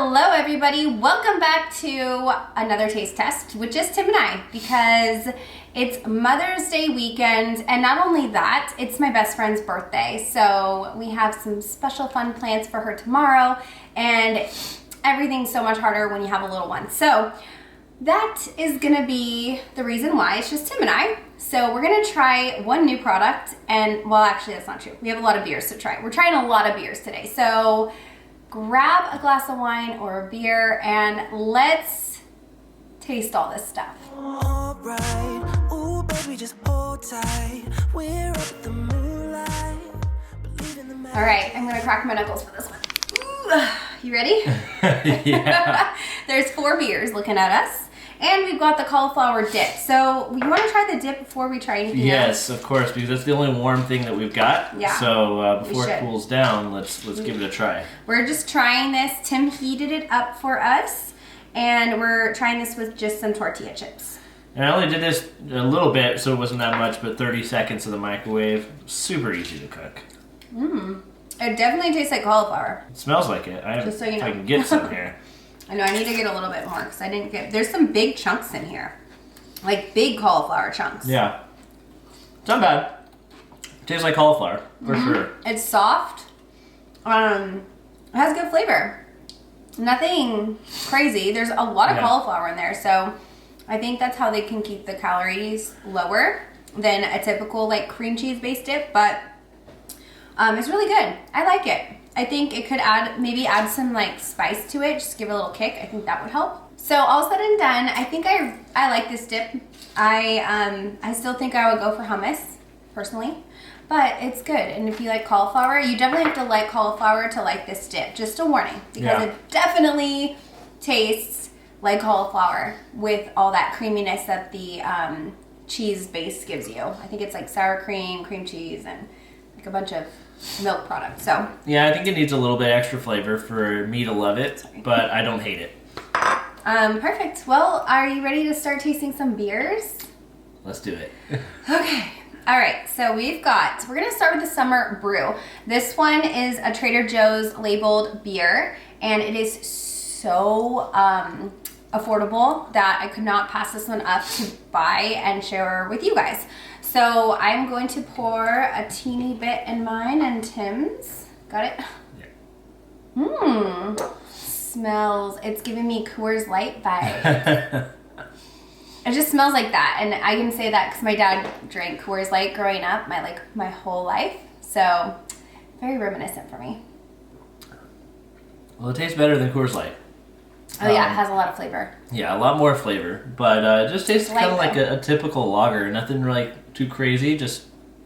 Hello everybody, welcome back to another taste test with just Tim and I, because it's Mother's Day weekend, and not only that, it's my best friend's birthday, so we have some special fun plans for her tomorrow, and everything's so much harder when you have a little one. So that is gonna be the reason why it's just Tim and I. So we're gonna try one new product, and well, actually that's not true. We have a lot of beers to try. We're trying a lot of beers today. So grab a glass of wine or a beer and let's taste all this stuff. All right. Ooh, baby, just hold tight. We're up the moonlight. Believe in the magic. All right, I'm gonna crack my knuckles for this one. Ooh, you ready? Yeah. There's 4 beers looking at us. And we've got the cauliflower dip. So you want to try the dip before we try anything else? Yes, of course, because that's the only warm thing that we've got. Yeah, So before it cools down, let's give it a try. We're just trying this. Tim heated it up for us, and we're trying this with just some tortilla chips. And I only did this a little bit, so it wasn't that much, but 30 seconds in the microwave. Super easy to cook. It definitely tastes like cauliflower. It smells like it. Just so you if I know. can get some here. I know I need to get a little bit more because I didn't get. There's some big chunks in here, like big cauliflower chunks. Yeah. It's not bad. Tastes like cauliflower, for sure. It's soft. It has good flavor. Nothing crazy. There's a lot of cauliflower in there, so I think that's how they can keep the calories lower than a typical like cream cheese based dip. But it's really good. I like it. I think it could maybe add some like spice to it, just give it a little kick. I think that would help. So all said and done, I think I like this dip. I still think I would go for hummus, personally, but it's good. And if you like cauliflower, you definitely have to like cauliflower to like this dip. Just a warning, because it definitely tastes like cauliflower with all that creaminess that the cheese base gives you. I think it's like sour cream, cream cheese, and like a bunch of milk product. So yeah, I think it needs a little bit extra flavor for me to love it, but I don't hate it. Perfect. Well, are you ready to start tasting some beers? Let's do it. Okay. All right. So we're gonna start with the Summer Brew. This one is a Trader Joe's labeled beer, and it is so affordable that I could not pass this one up to buy and share with you guys. So I'm going to pour a teeny bit in mine and Tim's. Got it? Yeah. Smells, it's giving me Coors Light vibes. It just smells like that. And I can say that because my dad drank Coors Light growing up, my whole life. So very reminiscent for me. Well, it tastes better than Coors Light. Oh yeah, it has a lot of flavor. Yeah, a lot more flavor, but it just tastes kind of like a typical lager. Nothing really too crazy, just,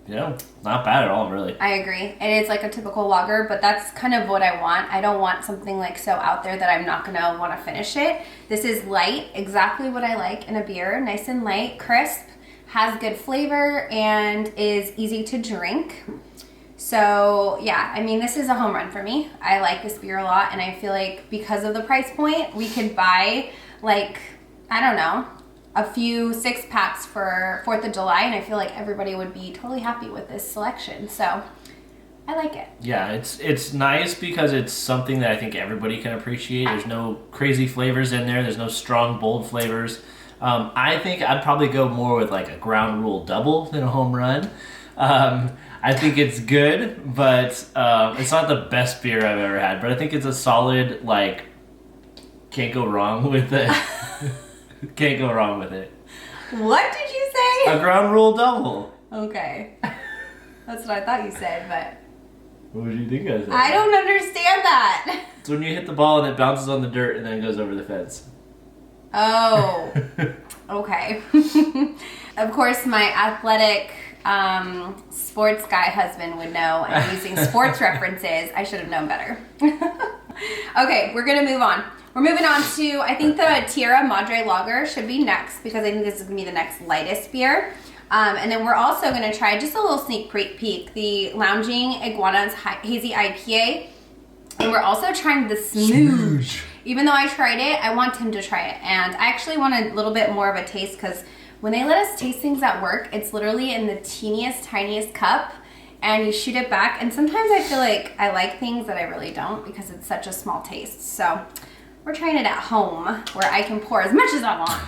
not bad at all, really. I agree. It is like a typical lager, but that's kind of what I want. I don't want something like so out there that I'm not going to want to finish it. This is light, exactly what I like in a beer. Nice and light, crisp, has good flavor, and is easy to drink. So yeah, I mean, this is a home run for me. I like this beer a lot, and I feel like because of the price point, we could buy like, I don't know, a few 6-packs for 4th of July, and I feel like everybody would be totally happy with this selection. So I like it. Yeah, it's nice because it's something that I think everybody can appreciate. There's no crazy flavors in there. There's no strong, bold flavors. I think I'd probably go more with like a ground rule double than a home run. I think it's good, but it's not the best beer I've ever had. But I think it's a solid, like, can't go wrong with it. Can't go wrong with it. What did you say? A ground rule double. Okay. That's what I thought you said, but What did you think I said? I don't understand that. It's when you hit the ball and it bounces on the dirt and then goes over the fence. Oh. Okay. Of course, my athletic sports guy husband would know. I'm using sports references. I should have known better. Okay, we're gonna move on. We're moving on to, I think the Tierra Madre Lager should be next, because I think this is gonna be the next lightest beer. And then we're also gonna try just a little sneak peek, the Lounging Iguanas Hazy IPA. And we're also trying the Smooge. Even though I tried it, I want Tim to try it. And I actually want a little bit more of a taste, because when they let us taste things at work, it's literally in the teeniest, tiniest cup, and you shoot it back. And sometimes I feel like I like things that I really don't, because it's such a small taste. So we're trying it at home where I can pour as much as I want.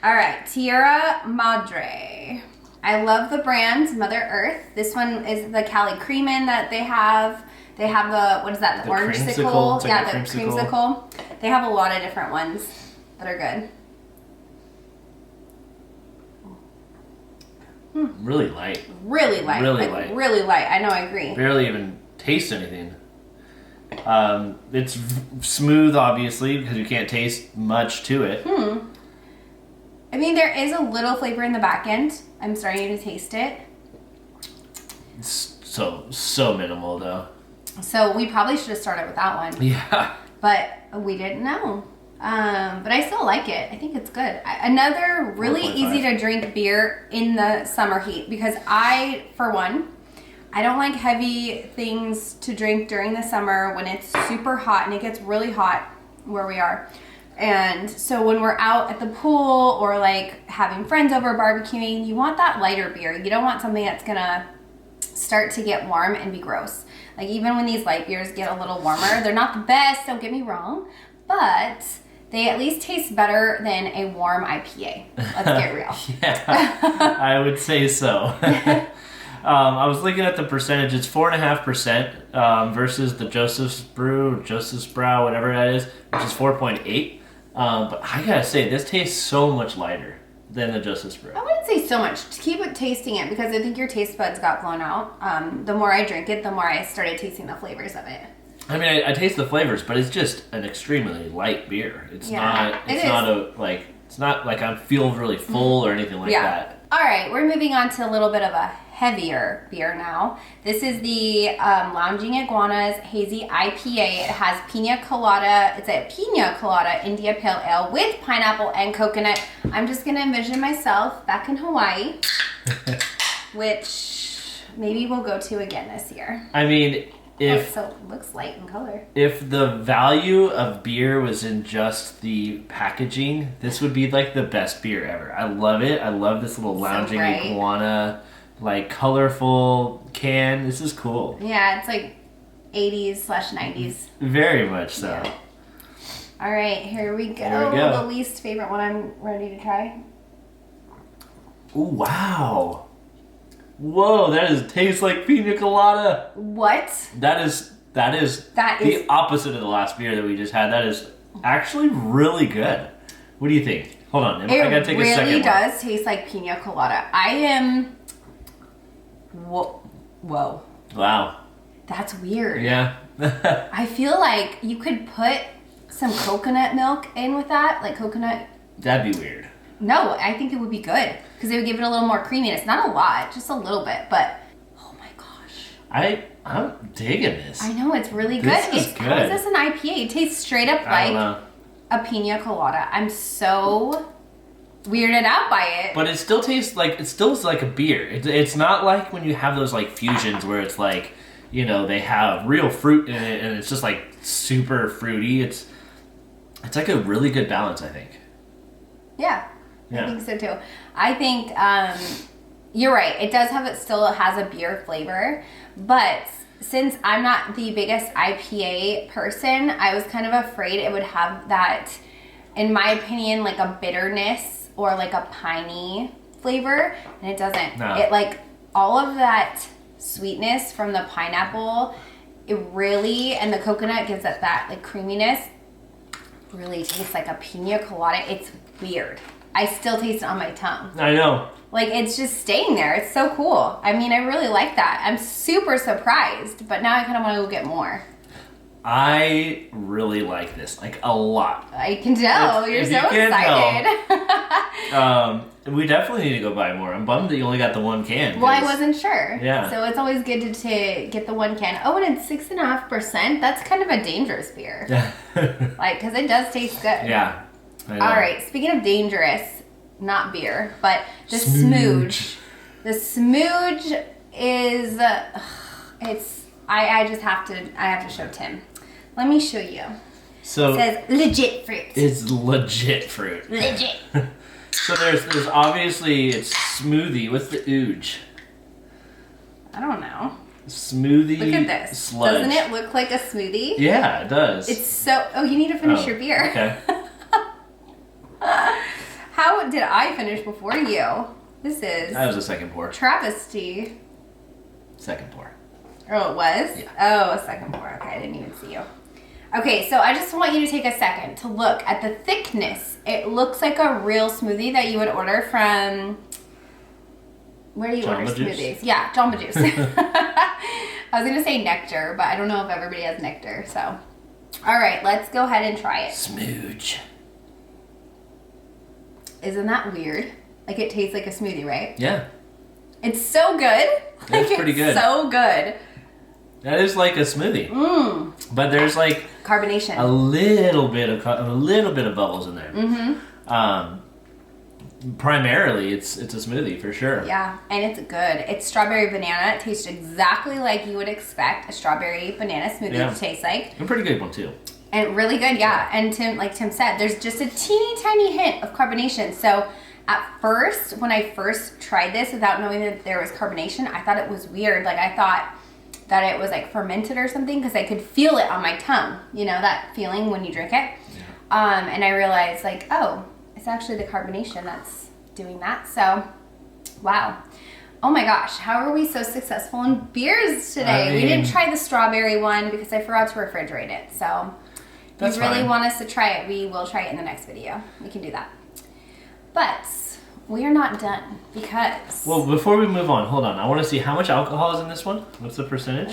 All right, Tierra Madre. I love the brand Mother Earth. This one is the Cali Creamin' that they have. They have the, what is that, the orange sickle? Like yeah, the creamsicle. They have a lot of different ones that are good. Really light. Really light. Really like, light. Really light. I know, I agree. Barely even taste anything. It's smooth, obviously, because you can't taste much to it. I mean, there is a little flavor in the back end. I'm starting to taste it. It's so minimal, though. So we probably should have started with that one. Yeah. But we didn't know. But I still like it. I think it's good. Another really 4.5. easy to drink beer in the summer heat, because for one, I don't like heavy things to drink during the summer when it's super hot, and it gets really hot where we are. And so when we're out at the pool or like having friends over barbecuing, you want that lighter beer. You don't want something that's gonna start to get warm and be gross. Like, even when these light beers get a little warmer, they're not the best, don't get me wrong, but they at least taste better than a warm IPA. Let's get real. Yeah, I would say so. I was looking at the percentage. It's 4.5% versus the Joseph's Brew, Joseph's Brow, whatever that is, which is 4.8. But I gotta say, this tastes so much lighter than the Joseph's Brew. I wouldn't say so much. Keep it tasting it, because I think your taste buds got blown out. The more I drink it, the more I started tasting the flavors of it. I mean, I taste the flavors, but it's just an extremely light beer. It's not like I feel really full or anything like that. All right, we're moving on to a little bit of a heavier beer now. This is the Lounging Iguanas Hazy IPA. It has pina colada. It's a pina colada India Pale Ale with pineapple and coconut. I'm just gonna envision myself back in Hawaii, which maybe we'll go to again this year. I mean, So it looks light in color. if the value of beer was in just the packaging, this would be like the best beer ever. I love it. I love this little Lounging bright. Iguana, like, colorful can. This is cool. Yeah, it's like 80s/90s. Very much so. Yeah. All right, here we go. Here we go. The least favorite one I'm ready to try. Ooh, wow. Whoa, tastes like pina colada. What? That is the opposite of the last beer that we just had. That is actually really good. What do you think? Hold on, I gotta take a second. It really does taste like pina colada. I am. Whoa. Wow. That's weird. Yeah. I feel like you could put some coconut milk in with that, like coconut. That'd be weird. No, I think it would be good because it would give it a little more creaminess. Not a lot, just a little bit, but oh my gosh. I'm digging this. I know, it's really good. This is good. How is this an IPA? It tastes straight up I don't like know. a pina colada. I'm so weirded out by it. But it still tastes like a beer. It's not like when you have those like fusions where it's like, they have real fruit in it and it's just like super fruity. It's like a really good balance, I think. Yeah. Yeah. I think so too. I think you're right. It still has a beer flavor, but since I'm not the biggest IPA person, I was kind of afraid it would have that, in my opinion, like a bitterness or like a piney flavor, and it doesn't. No. It like all of that sweetness from the pineapple, and the coconut gives it that like creaminess. Really tastes like a pina colada. It's weird. I still taste it on my tongue. I know. Like, it's just staying there. It's so cool. I mean, I really like that. I'm super surprised, but now I kind of want to go get more. I really like this, like, a lot. I can tell. You're If so you can't excited. We definitely need to go buy more. I'm bummed that you only got the one can. Well, I wasn't sure. Yeah. So it's always good to get the one can. Oh, and it's 6.5%. That's kind of a dangerous beer. Like, because it does taste good. Yeah. I know. All right. Speaking of dangerous, not beer, but the smooge. The smooge is, I have to show Tim. Let me show you. So It says legit fruit. it's legit fruit. Legit. So there's obviously it's smoothie. What's the ooge? I don't know. smoothie. Look at this. Sludge. Doesn't it look like a smoothie? Yeah, it does. It's so... Oh, you need to finish your beer. Okay. How did I finish before you? This is... That was a second pour. travesty. Second pour. Oh, it was? Yeah. Oh, a second pour. Okay, I didn't even see you. Okay, so I just want you to take a second to look at the thickness. It looks like a real smoothie that you would order from... Where do you order smoothies? Yeah, Jamba Juice. I was going to say Nectar, but I don't know if everybody has Nectar, so... All right, let's go ahead and try it. Smooch. Isn't that weird? Like, it tastes like a smoothie, right? Yeah. It's so good. That's pretty good. So good. That is like a smoothie. But there's like Carbonation. a little bit of bubbles in there. Mm-hmm. Primarily, it's a smoothie for sure. Yeah, and it's good. It's strawberry banana. It tastes exactly like you would expect a strawberry banana smoothie to taste like. A pretty good one too. And really good, yeah. And like Tim said, there's just a teeny tiny hint of carbonation. So at first, when I first tried this without knowing that there was carbonation, I thought it was weird. Like I thought that it was like fermented or something because I could feel it on my tongue. You know, that feeling when you drink it. Yeah. And I realized like, oh, it's actually the carbonation that's doing that. So, wow. Oh my gosh, how are we so successful in beers today? We didn't try the strawberry one because I forgot to refrigerate it. So, if you really want us to try it, we will try it in the next video. We can do that. But we are not done because... Well, before we move on, hold on. I want to see how much alcohol is in this one. What's the percentage?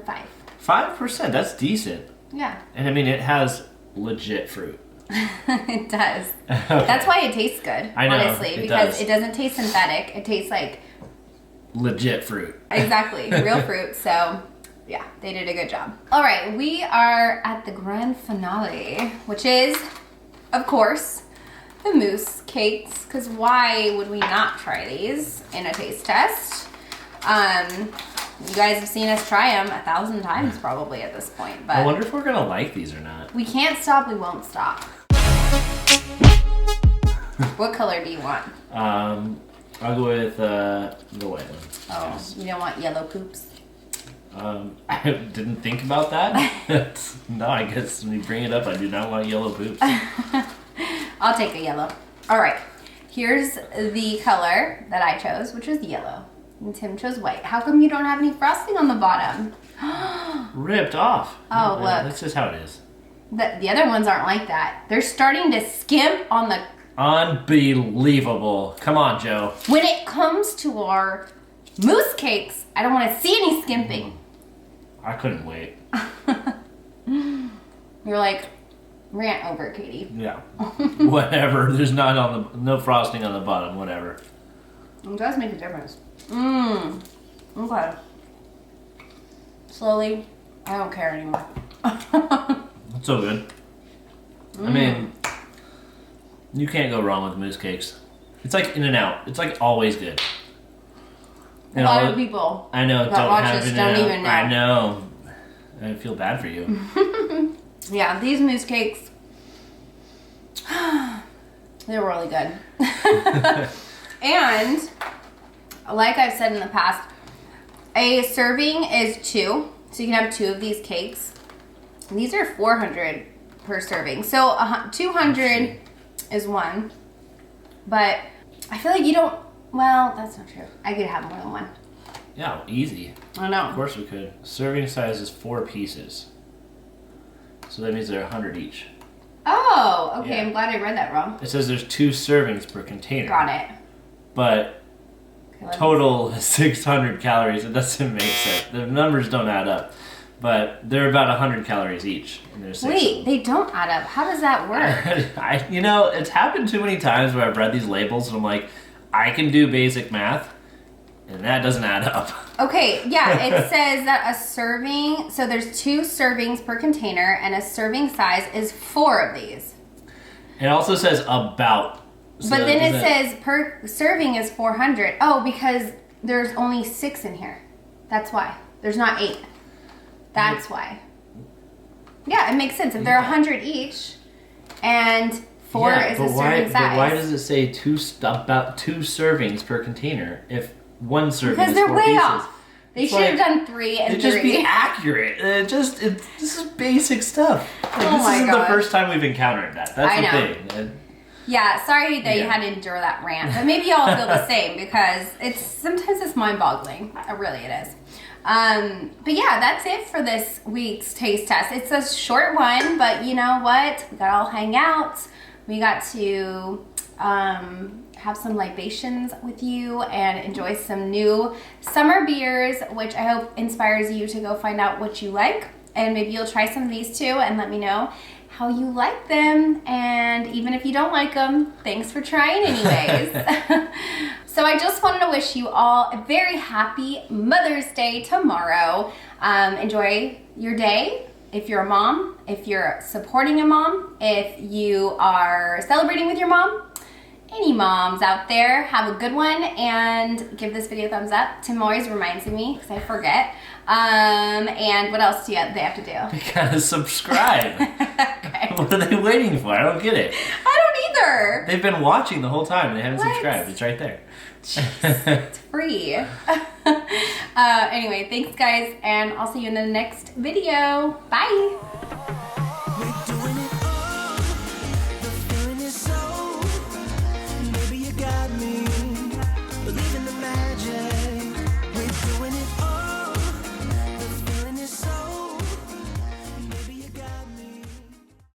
5. 5%. That's decent. Yeah. And I mean, it has legit fruit. It does. Okay. That's why it tastes good, I know, honestly, because it doesn't taste synthetic. It tastes like legit fruit. Exactly, real fruit. So, yeah, they did a good job. All right, we are at the grand finale, which is, of course, the mousse cakes. Because why would we not try these in a taste test? You guys have seen us try them 1,000 times probably at this point. But I wonder if we're gonna like these or not. We can't stop. We won't stop. What color do you want? I'll go with the white one. Oh, you don't want yellow poops? I didn't think about that. No, I guess when you bring it up, I do not want yellow poops. I'll take a yellow. All right, here's the color that I chose, which was yellow. And Tim chose white. How come you don't have any frosting on the bottom? Ripped off. Oh, look. That's just how it is. The other ones aren't like that. They're starting to skimp on the... Unbelievable. Come on, Joe. When it comes to our mousse cakes, I don't want to see any skimping. I couldn't wait. You're like, rant over, Katie. Yeah. Whatever. There's no frosting on the bottom. Whatever. It does make a difference. Okay. Slowly, I don't care anymore. It's so good. I mean, you can't go wrong with mousse cakes. It's like in and out. It's like always good. And a lot of people I know that watch this don't even know. I know. I feel bad for you. Yeah, these mousse cakes, they're really good. And like I've said in the past, a serving is 2, so you can have 2 of these cakes. And these are 400 per serving, so 200 is 1. But I feel like you don't. Well, that's not true. I could have more than 1. Yeah, easy. I know. Of course we could. Serving size is 4 pieces, so that means they're 100 each. Oh, okay. Yeah. I'm glad I read that wrong. It says there's 2 servings per container. Got it. But total 600 calories. It doesn't make sense. The numbers don't add up. But they're about 100 calories each. And there's 6 Wait, they don't add up. How does that work? It's happened too many times where I've read these labels and I'm like, I can do basic math, and that doesn't add up. Okay, yeah, it says that a serving, so there's 2 servings per container, and a serving size is 4 of these. It also says about. So but then it says per serving is 400. Oh, because there's only 6 in here. That's why. There's not 8. That's why. Yeah, it makes sense. If they're 100 each, and 4 is the serving size. But why does it say about 2 servings per container if 1 serving because is 4 they're way pieces? off. They should have done 3 and 3. Just be accurate. This is basic stuff. Like, Oh this my isn't God. the first time we've encountered that. That's I the know. thing. And Yeah, sorry that you had to endure that rant, but maybe y'all feel the same because sometimes it's mind-boggling. Really, it is. But yeah, that's it for this week's taste test. It's a short one, but you know what? We got to all hang out. We got to have some libations with you and enjoy some new summer beers, which I hope inspires you to go find out what you like. And maybe you'll try some of these too and let me know how you like them. And even if you don't like them, thanks for trying anyways. So I just wanted to wish you all a very happy Mother's Day tomorrow. Enjoy your day. If you're a mom, if you're supporting a mom, if you are celebrating with your mom, any moms out there, have a good one and give this video a thumbs up. Tim always reminds me because I forget. And what else do they have to do? they gotta subscribe. Okay. What are they waiting for? I don't get it. I don't either. They've been watching the whole time and they haven't What? subscribed. It's right there. Jeez, it's free. Anyway, thanks guys, and I'll see you in the next video. Bye.